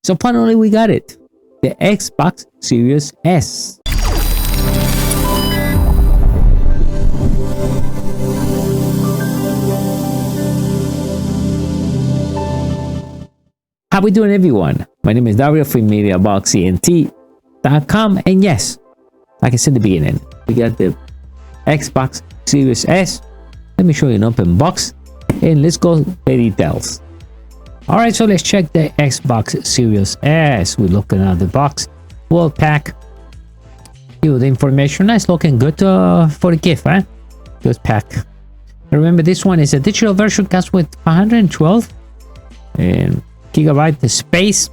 So finally we got it, the Xbox Series S. How we doing, everyone? My name is Dario from mediaboxentlab.com, and yes, like I said at the beginning, we got the Xbox Series S. Let me show you an open box, and let's go the details. All right, so let's check the Xbox Series S. We're looking at the box, full pack. Here the information, nice looking, good for a gift, huh? Good pack. Remember, this one is a digital version, comes with 512 and gigabyte the space,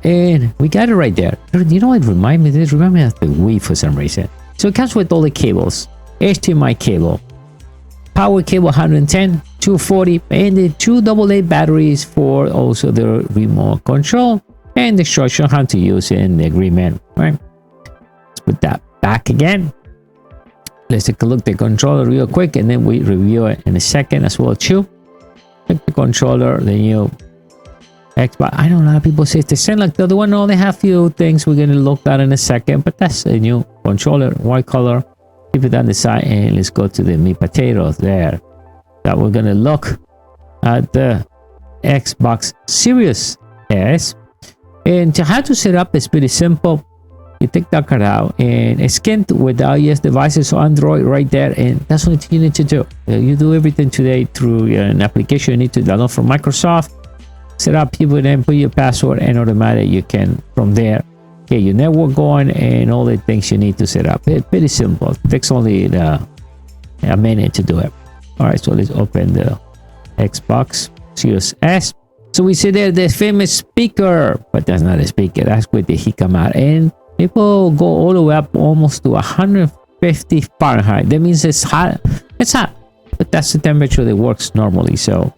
and we got it right there. You know what remind me of this? Remind me of the Wii for some reason. So it comes with all the cables, HDMI cable, power cable 110, 240, and the 2 AA batteries for also the remote control, and the instruction how to use it in the agreement. Right, let's put that back again. Let's take a look at the controller real quick, and then we review it in a second as well too. Check the controller, the new Xbox. I know a lot of people say it's the same like the other one. No, they have few things we're gonna look at in a second, but that's a new controller, white color. Keep it on the side, and let's go to the meat potatoes there. That we're gonna look at the Xbox Series S, and how to set up is pretty simple. You take that card out and scan with the iOS devices or Android right there, and that's what you need to do. You do everything today through an application you need to download from Microsoft. Set up, you would then put your password, and automatically you can from there get your network going and all the things you need to set up. It's pretty simple. It takes only a minute to do it. All right, so let's open the Xbox Series S. So we see there the famous speaker, but that's not a speaker. That's where the heat come out, and people go all the way up almost to 150 Fahrenheit. That means it's hot. It's hot, but that's the temperature that works normally. So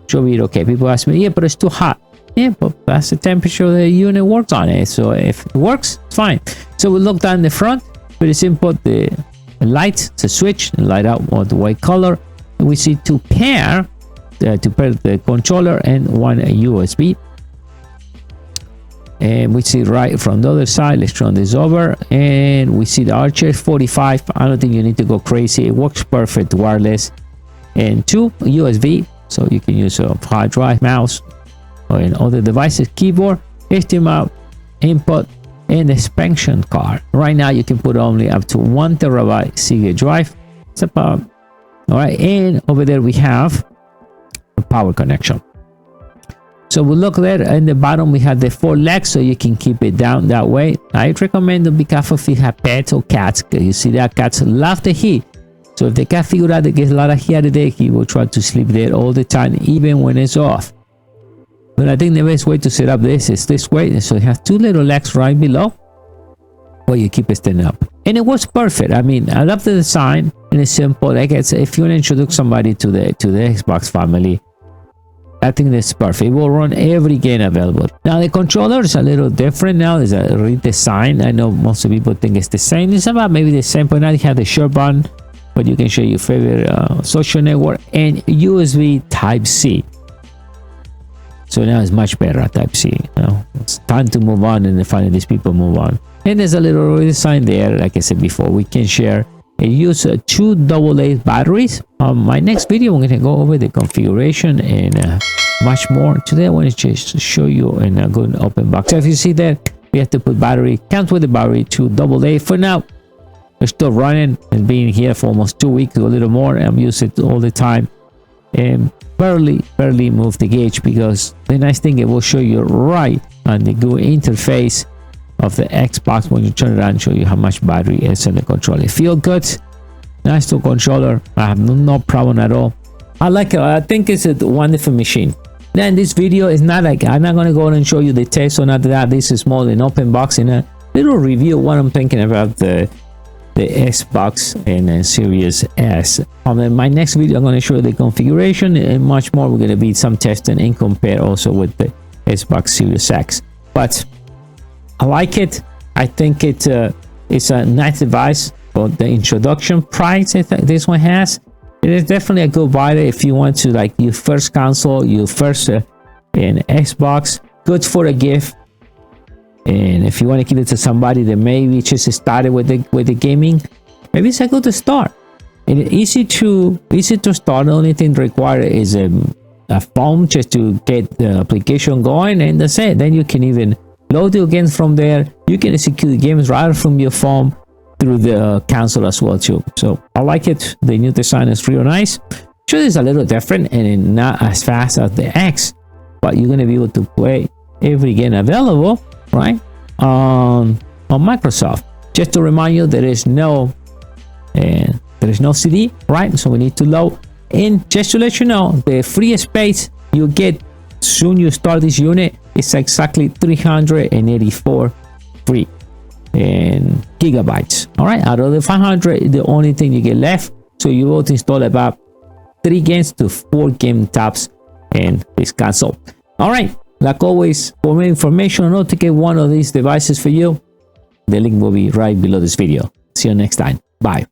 should be okay. People ask me, yeah, but it's too hot. Yeah, but that's the temperature the unit works on it. So if it works, it's fine. So we look down the front. Pretty simple. The light, it's a switch, light out on the white color. And we see to pair the controller and one USB. And we see right from the other side. Let's turn this over, and we see the Archer 45. I don't think you need to go crazy. It works perfect wireless, and 2 USB, so you can use a hard drive, mouse, or in other devices, keyboard, HDMI input, and expansion card. Right now you can put only up to 1 terabyte CD drive. It's about all right. And over there we have a power connection. So we look there in the bottom, we have the 4 legs, so you can keep it down that way. I recommend to be careful if you have pets or cats, because you see that cats love the heat. So if the cat figure out that gets a lot of heat today, he will try to sleep there all the time, even when it's off. But I think the best way to set up this is this way. So you have 2 little legs right below, where you keep it standing up, and it works perfect. I mean, I love the design, and it's simple. Like I said, if you want to introduce somebody to the Xbox family, I think that's perfect. It will run every game available. Now the controller is a little different now. It's a redesign. I know most of people think it's the same. It's about maybe the same, but now you have the share button, but you can share your favorite social network, and USB Type-C. So now it's much better at Type-C. You know, it's time to move on, and finally these people move on. And there's a little redesign there. Like I said before, we can share and use 2 AA batteries. My next video, I'm going to go over the configuration and much more. Today I want to just show you in a good open box. So if you see that we have to put battery, comes with the battery, 2 AA. For now, we're still running and being here for almost 2 weeks or a little more. I'm using it all the time, and barely move the gauge, because the nice thing, it will show you right on the GUI interface of the Xbox when you turn it on, show you how much battery is in the controller. It feels good, nice to controller. I have no problem at all. I like it. I think it's a wonderful machine. Then this video is not like, I'm not going to go and show you the test or not that. This is more an open box and a little review of what I'm thinking about the Xbox and Series S. On my next video, I'm going to show you the configuration and much more. We're going to be some testing and compare also with the Xbox Series X. But I like it. I think it's a nice device for the introduction price. I think this one has. It is definitely a good buy if you want to, like, your first console, your first an Xbox. good for a gift. And if you want to give it to somebody that maybe just started with the gaming, maybe it's a good start. And easy to start. The only thing required is a phone just to get the application going, and that's it. Then you can even load the games from there. You can execute games right from your phone through the console as well too. So I like it. The new design is real nice. Sure, it's a little different and not as fast as the X, but you're gonna be able to play every game available, right, on Microsoft. Just to remind you, there is no CD, right? So we need to load. And just to let you know, the free space you get soon you start this unit is exactly 384 free and gigabytes. All right, out of the 500, the only thing you get left. So you will install about 3 games to 4 game tabs in this console. All right, like always, for more information on how to get one of these devices for you, the link will be right below this video. See you next time. Bye.